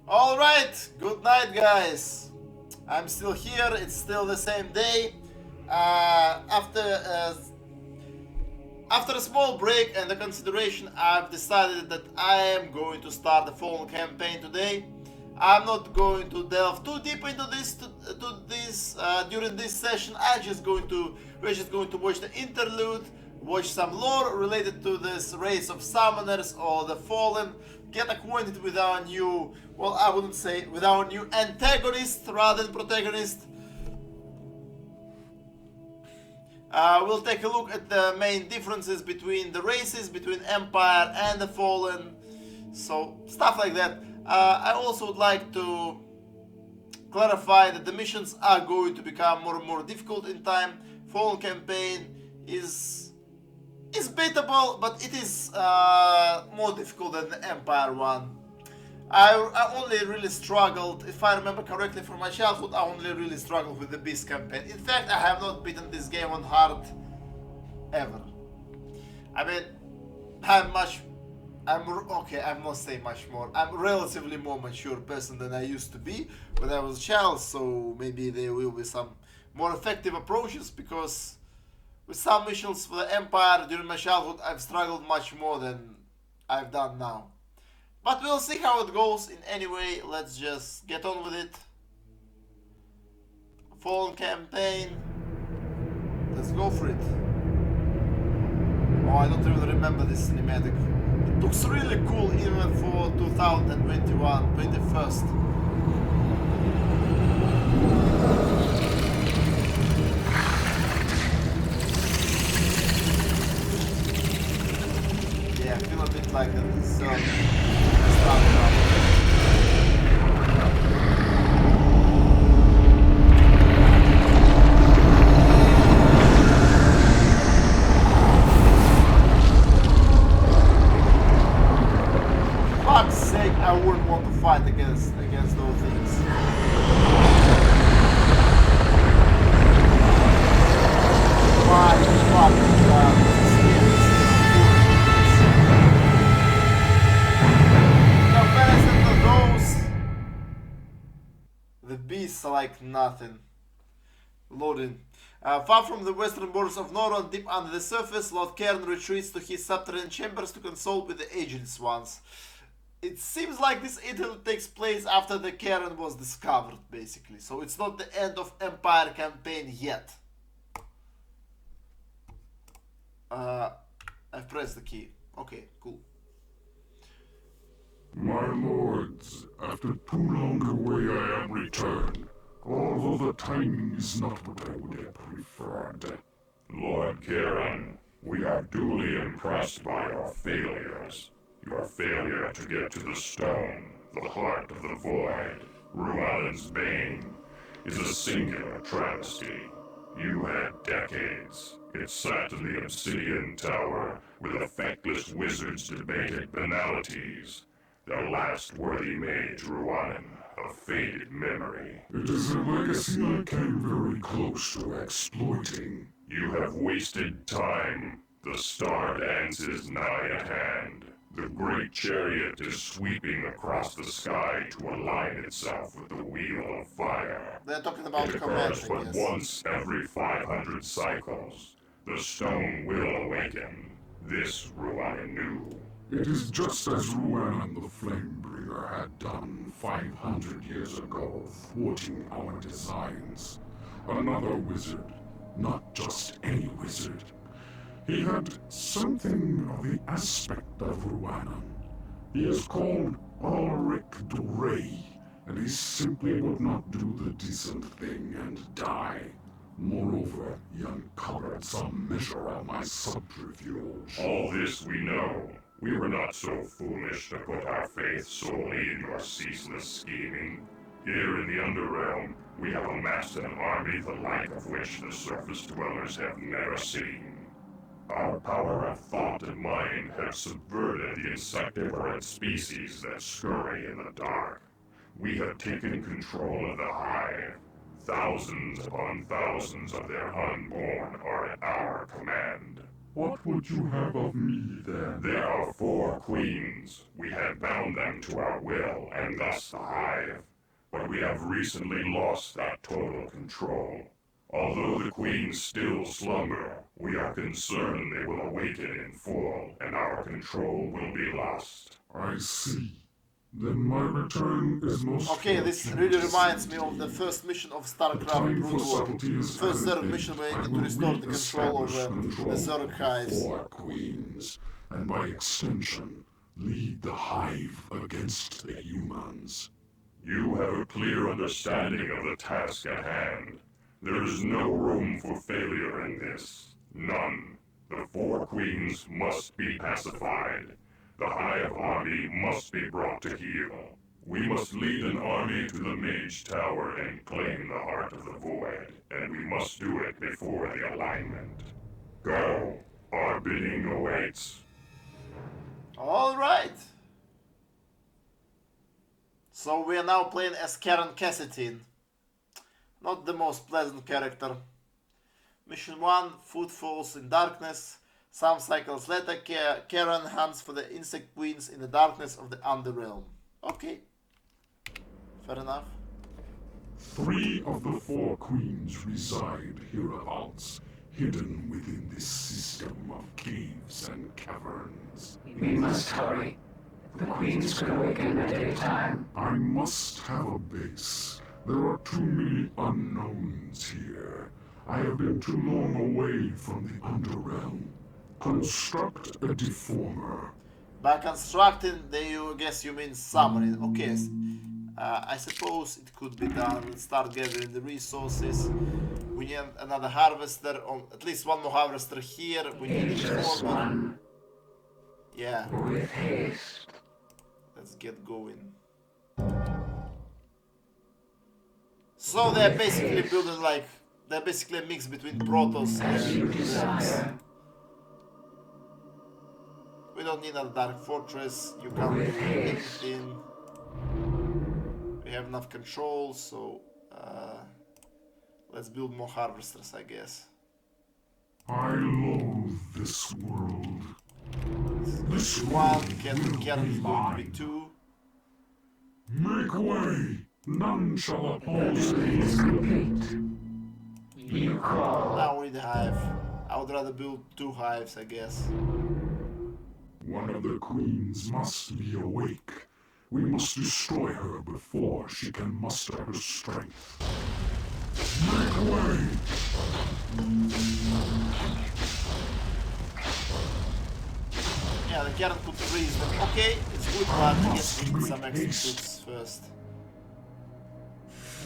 Alright, good night, guys. I'm still here, it's still the same day. After a small break and a consideration, I've decided that I am going to start the fall campaign today. I'm not going to delve too deep into this during this session. We're just going to watch the interlude, watch some lore related to this race of summoners or the fallen, get acquainted with our new, well, I wouldn't say with our new antagonist rather than protagonist. We'll take a look at the main differences between the races, between Empire and the Fallen, so stuff like that. I also would like to clarify that the missions are going to become more and more difficult in time. Fallen campaign is beatable, but it is more difficult than the Empire one. I only really struggled, if I remember correctly from my childhood, I only really struggled with the Beast campaign. In fact, I have not beaten this game on hard ever. I mean, I'm much, okay, I must say much more. I'm relatively more mature person than I used to be when I was a child, so maybe there will be some more effective approaches because with some missions for the Empire during my childhood, I've struggled much more than I've done now. But we'll see how it goes. In any way, let's just get on with it. Fallen campaign. Let's go for it. Oh, I don't even remember this cinematic. It looks really cool even for 2021, 21st. Yeah, I feel a bit like this. Fuck's sake, I wouldn't want to fight against those things. My fucking god, this is comparison to those, the beasts are like nothing. Loading. Far from the western borders of Noron, deep under the surface, Lord Cairn retreats to his subterranean chambers to consult with the Ageless Ones. It seems like this interlude takes place after the Cairn was discovered, basically. So it's not the end of Empire campaign yet. I've pressed the key. Okay, cool. My lords, after too long away I am returned, although the timing is not what I would have preferred. Lord Kieran, we are duly impressed by your failures. Your failure to get to the stone, the heart of the void, Rualan's bane, is a singular travesty. You had decades. It sat in the obsidian tower with effectless wizards debated banalities. Their last worthy mage, Rualan, a faded memory. It is a legacy I came very close to exploiting. You have wasted time. The star dance is nigh at hand. The great chariot is sweeping across the sky to align itself with the wheel of fire. They're talking about It commands, occurs I but guess. once every 500 cycles. The stone will awaken. This Rualan knew. It is just as Ruanan the Flamebringer had done 500 years ago, thwarting our designs. Another wizard, not just any wizard. He had something of the aspect of Ruanan. He is called Ulrich Duray, and he simply would not do the decent thing and die. Moreover, he uncovered some measure of my subterfuge. All this we know. We were not so foolish to put our faith solely in your ceaseless scheming. Here in the Underrealm, we have amassed an army the like of which the surface dwellers have never seen. Our power of thought and mind have subverted the insectivorous species that scurry in the dark. We have taken control of the hive. Thousands upon thousands of their unborn are at our command. What would you have of me then? There are 4 queens. We have bound them to our will, and thus the hive. But we have recently lost that total control. Although the queens still slumber, we are concerned they will awaken in full, and our control will be lost. I see. Then my return is most Okay, this fortunate really reminds me of indeed. the first mission of The StarCraft time Brood for War. subtlety is First at Zerg an mission end. where you I need to will restore the control re-establish over control the of Zerg the hives. 4 queens, and by extension, lead the hive against the humans. You have a clear understanding of the task at hand. There is no room for failure in this. None. The 4 queens must be pacified. The Hive army must be brought to heel. We must lead an army to the Mage Tower and claim the Heart of the Void, and we must do it before the alignment. Go. Our bidding awaits. Alright. So we are now playing as Karen Cassatin. Not the most pleasant character. Mission 1, Footfalls in Darkness. Some cycles later, Karen hunts for the insect queens in the darkness of the Underrealm. Okay. Fair enough. 3 of the 4 queens reside hereabouts, hidden within this system of caves and caverns. We must hurry. The queens could awaken at any time. I must have a base. There are too many unknowns here. I have been too long away from the Underrealm. Construct a deformer. By constructing, I guess you mean summoning. Okay. I suppose it could be done. Let's start gathering the resources. We need another harvester, or at least one more harvester here. We need a Just deformer. one. Yeah, With haste. let's get going. So they're basically building they're basically a mix between Protoss As you and Orcs. desire. We don't need a Dark Fortress. You can't do With haste. anything. We have enough control, so let's build more harvesters, I guess. I loathe this world. This One, world Karen will is be going to be mine. 2. Make way! None shall oppose me. Is complete. You call. Now we need a hive. I would rather build 2 hives, I guess. One of the queens must be awake. We must destroy her before she can muster her strength. Make way! Yeah, the Karen could freeze them. Okay, it's good, but I guess we need some extra troops first.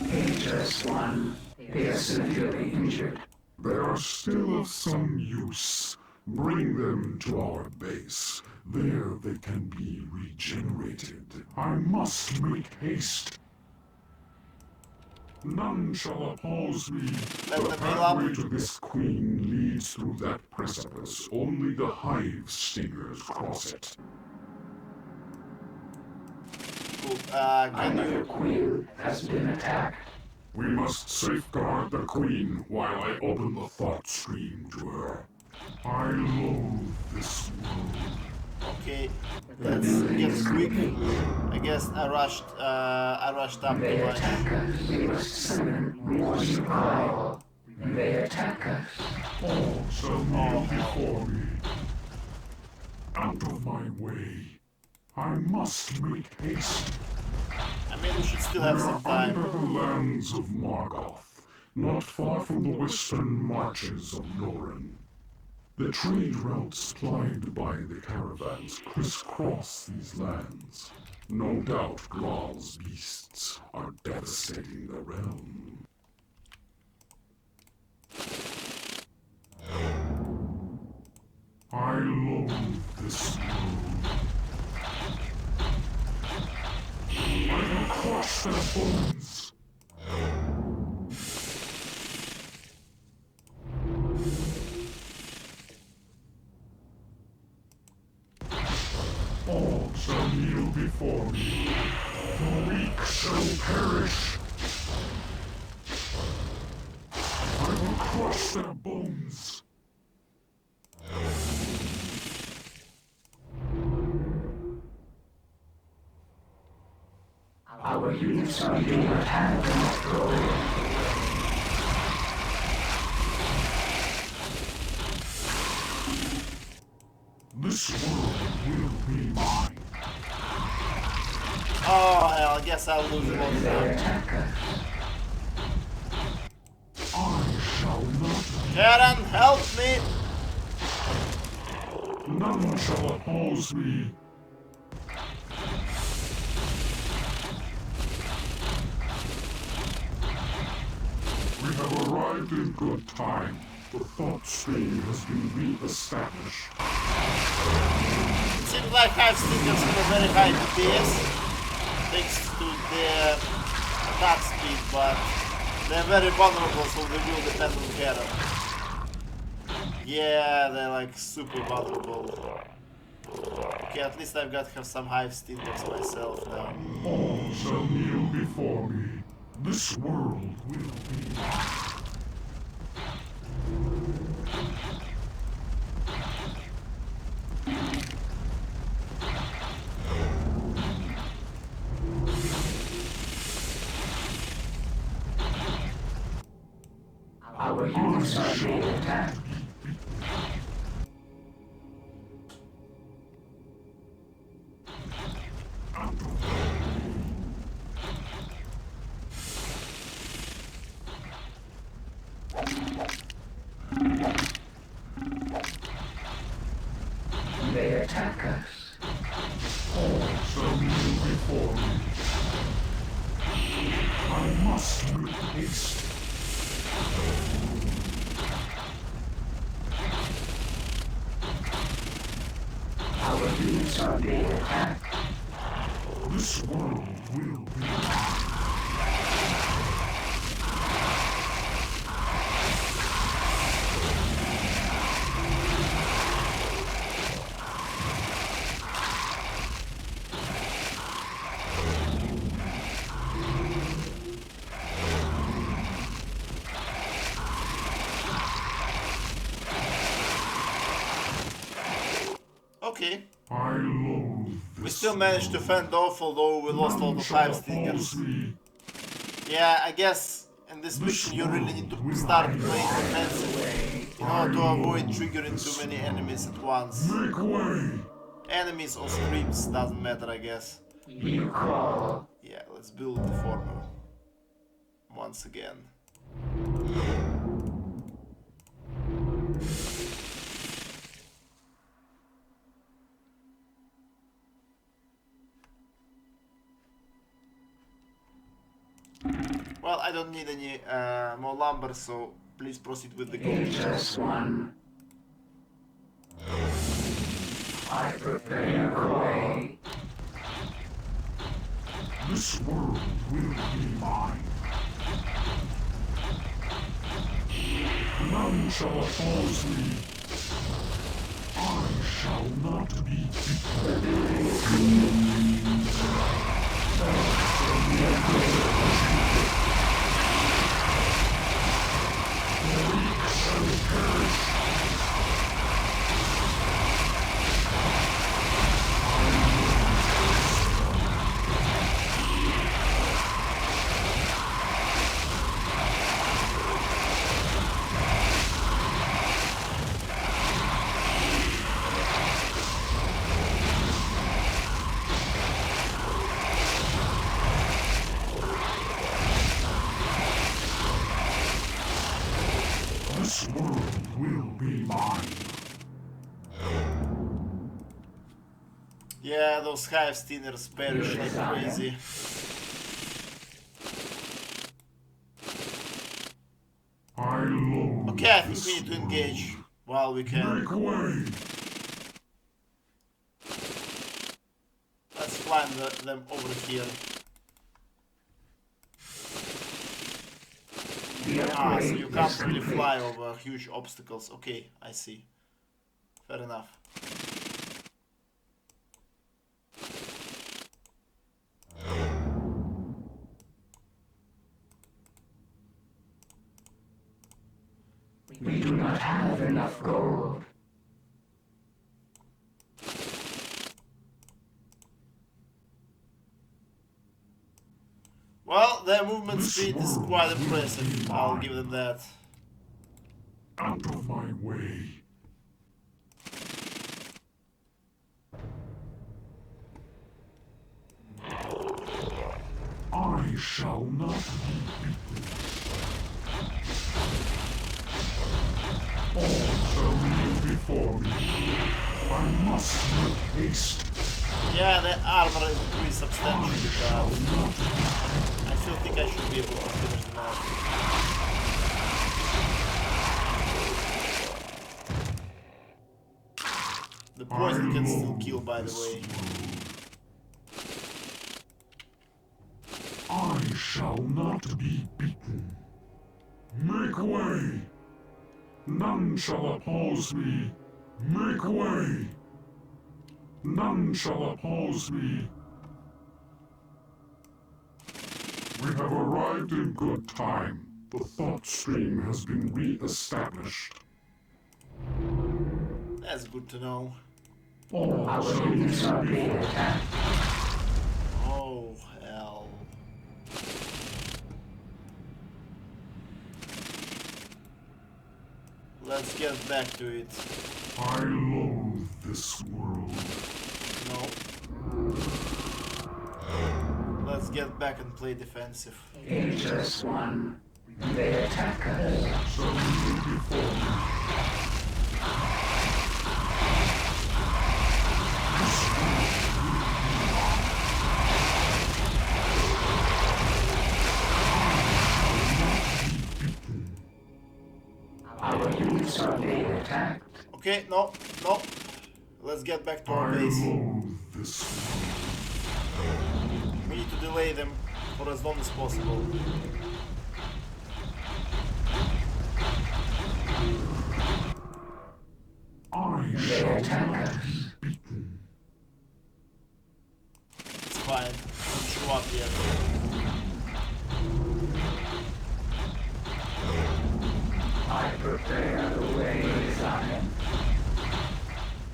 Dangerous one. They are severely injured. They are still of some use. Bring them to our base. There they can be regenerated. I must make haste. None shall oppose me. Let The them heal up. pathway to this queen leads through that precipice. Only the hive stingers cross it. Cool. Can Another you... queen has been attacked. We must safeguard the queen while I open the thought stream to her. I loathe this world. Okay, let's get quick. I guess I rushed up They too much. attack us. We must summon what you call. They attack us. All shall kneel before me. Out of my way. I must make haste. I mean, we should still We have are some under time. the lands of Margoth, not far from the western marches of Loren. The trade routes plied by the caravans crisscross these lands. No doubt Graal's beasts are devastating the realm. I loathe this world. I will crush their bones. All shall kneel before me. The weak shall perish. I will crush their bones. Our units do not have enough gold. This world will be mine. Oh hell, I guess I'll lose the most They now. attack us. I shall not. Karen, help me! None shall oppose me. We have arrived in good time. The thought stream has been re-established. It seems like Hive Stickers have a very high DPS thanks to their attack speed, but they're very vulnerable, so they will depend on Karen. Yeah, they're like super vulnerable. Okay, at least I've got to have some Hive Stickers myself now. All shall kneel before me. This world will be mine. Our units are being attacked. They attack us. All shall kneel before me. I must make haste. Our units are being attacked. This world will be mine. Okay. I loathe We this still managed to fend off, although we lost all the Hive Stingers. me. Yeah, I guess in this mission you really need to start playing defensively in order to avoid triggering too many enemies at once. Make way. Enemies or screams, doesn't matter, I guess. You call. Yeah, let's build the former once again. Well, I don't need any more lumber, so please proceed with the gold. Just one. I prepare a way. This world will be mine. None shall oppose me. I shall not be This world will be mine. Yeah, those Hive Stingers perish like crazy. I loathe Okay, I think this we need to world. engage while we can. Make way. Let's climb them over here. Ah, so you can't really fly over huge obstacles. Okay, I see. Fair enough. We do not have enough gold. Well, their movement speed is quite impressive, I'll give them that. Out of my way. I shall not be beaten. All shall kneel before me. I must make haste. Yeah, the armor is pretty substantial, but I still think I should be able to finish them off. The poison can still kill, by the way. I shall not be beaten. Make way! None shall oppose me. Make way! None shall oppose me. We have arrived in good time. The thought stream has been re-established. That's good to know. All Our shall units are kneel being before me. attacked. Oh, hell. Let's get back to it. I loathe this world. No. Let's get back and play defensive. Ageless one. They attack us. Shall kneel before me. Our units are being attacked. Okay, no, no. Let's get back to our I base. loathe this world. We need to delay them for as long as possible. I They shall attack not us. be beaten. It's fine. Don't show up yet. I prepare the way, Zion.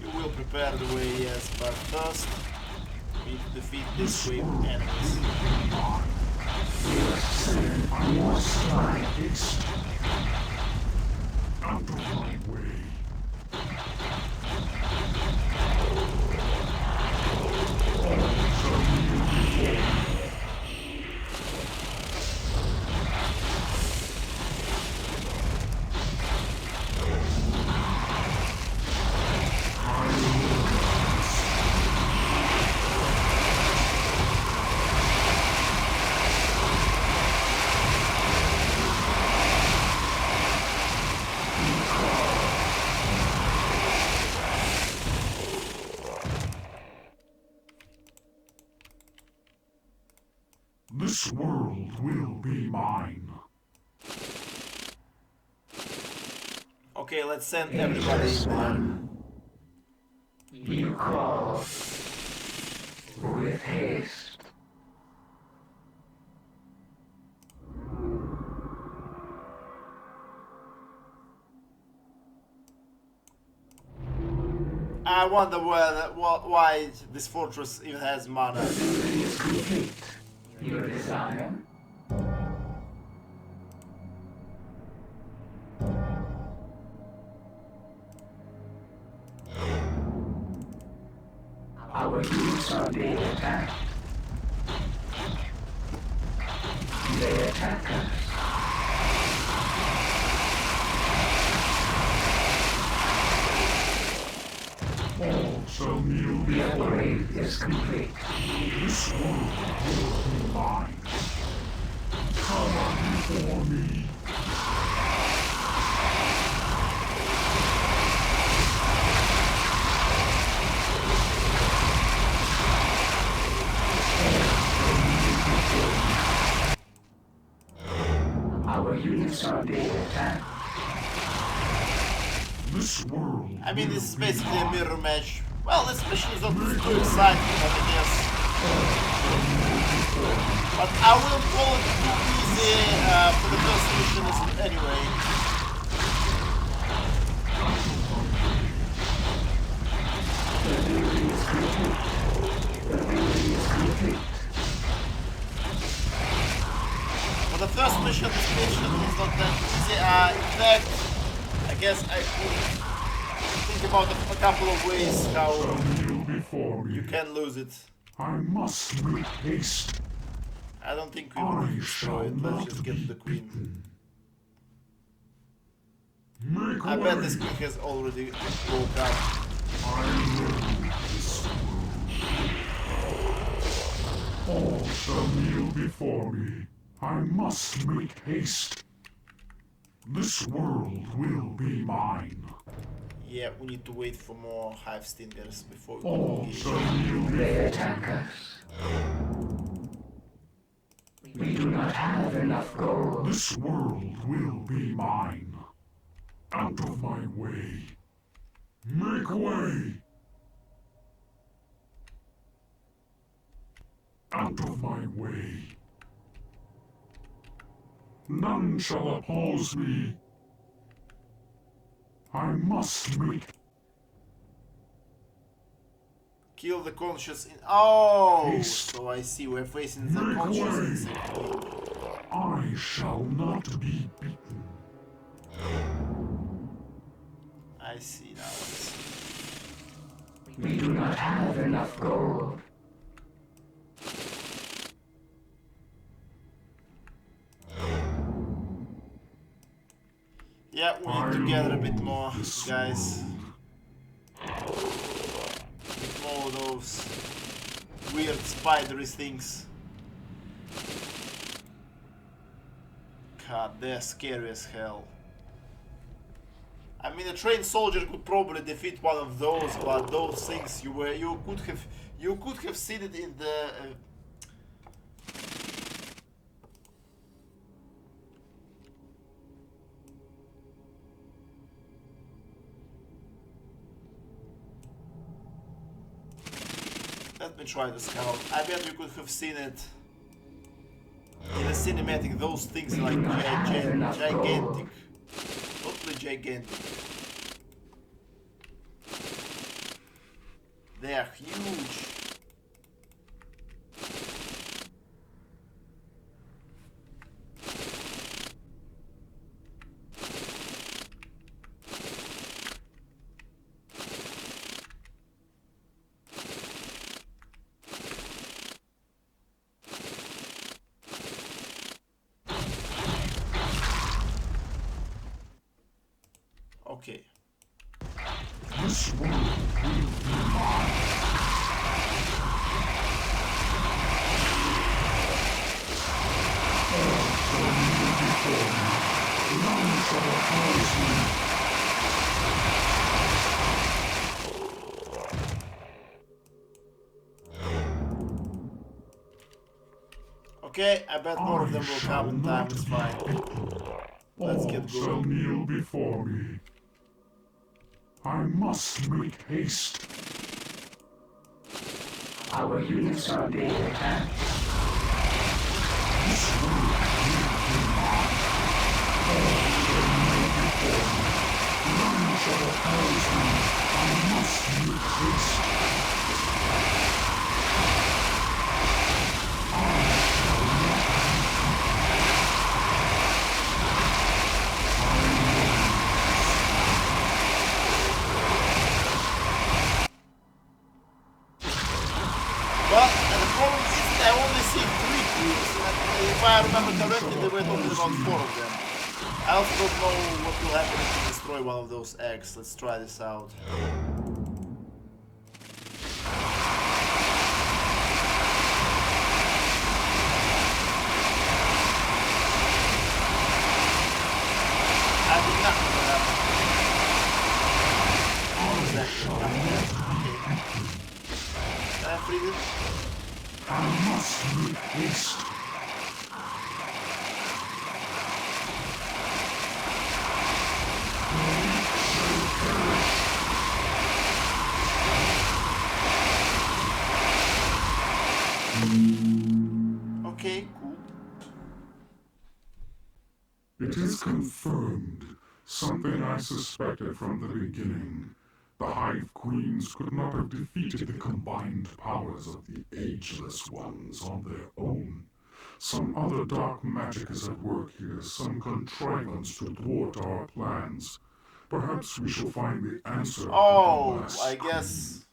You will prepare the way, yes, but first we need to defeat this wave of enemies. I must find haste. Out of my way. All shall kneel before me. This world will be mine. Okay, let's send everybody Ageless in there. one. You call with haste. I wonder why this fortress even has mana. Duty is complete. Your desire? Our units are being attacked. They attack us. All shall kneel The before me. upgrade is complete. This world will be mine. Come before me. Our units are being attacked. This world. I mean, this is will be basically a mine. mirror match. Well, this mission is not too exciting, but I guess. But I will call it too easy for the first mission anyway. The duty is complete. The duty is complete. mission is not that easy. In fact, I guess I could think about a couple of ways how you can lose it. I must make haste. I don't think we will destroy it. Let's just get to the queen. Make I way. bet this queen has already woke up. I will this world. All shall kneel before me. I must make haste. This world will be mine. Yeah, we need to wait for more hive stingers before we All can shall engage. kneel They before attack us. We do not have enough gold. This world will be mine. Out of my way. Make way. Out of my way. None shall oppose me. I must make Kill the conscious in. Oh! Haste. So I see we're facing the Make conscious way. insect queen. I shall not be beaten. I see now. We do not have enough gold. Yeah, we need to gather a bit more, This guys. world. A bit more of those weird spidery things. God, they're scary as hell. I mean, a trained soldier could probably defeat one of those, but those things you could have seen it in the. Let me try to scout. I bet you could have seen it in the cinematic. Those things are like gigantic. Totally gigantic. They are huge. Okay. This world will be mine. All shall kneel before me. None shall oppose me. Okay, I bet more of them will come in time, it's fine. Let's All get shall going. kneel before me. I must make haste. Our units are being attacked. This world will be mine. All shall kneel before me. None shall oppose me. I must make haste. Well, and the problem is I only see 3 queens, and if I remember correctly, there were only about 4 of them. I also don't know what will happen if you destroy one of those eggs. Let's try this out. I did not know what happened. Exactly. Okay. Can I freeze it? I must make haste. Okay, cool. It is confirmed. Something I suspected from the beginning. The Hive Queens could not have defeated the combined powers of the Ageless Ones on their own. Some other dark magic is at work here, some contrivance to thwart our plans. Perhaps we shall find the answer with the Oh, last I guess.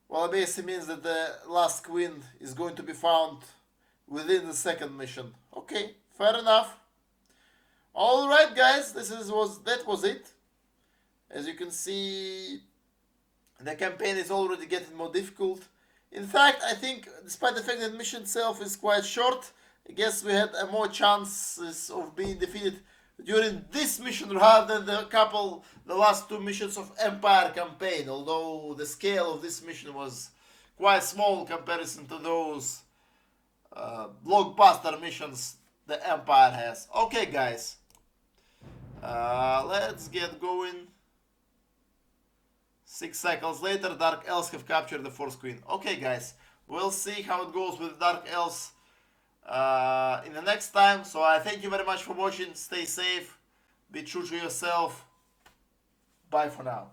Well, it basically means that the last queen is going to be found within the second mission. Okay, fair enough. All right, guys, that was it. As you can see, the campaign is already getting more difficult. In fact, I think, despite the fact that the mission itself is quite short, I guess we had more chances of being defeated during this mission rather than the last two missions of Empire campaign. Although the scale of this mission was quite small in comparison to those blockbuster missions the Empire has. Okay, guys, let's get going. 6 cycles later, Dark Elves have captured the fourth queen. Okay, guys, we'll see how it goes with Dark Elves in the next time. So I thank you very much for watching. Stay safe, be true to yourself. Bye for now.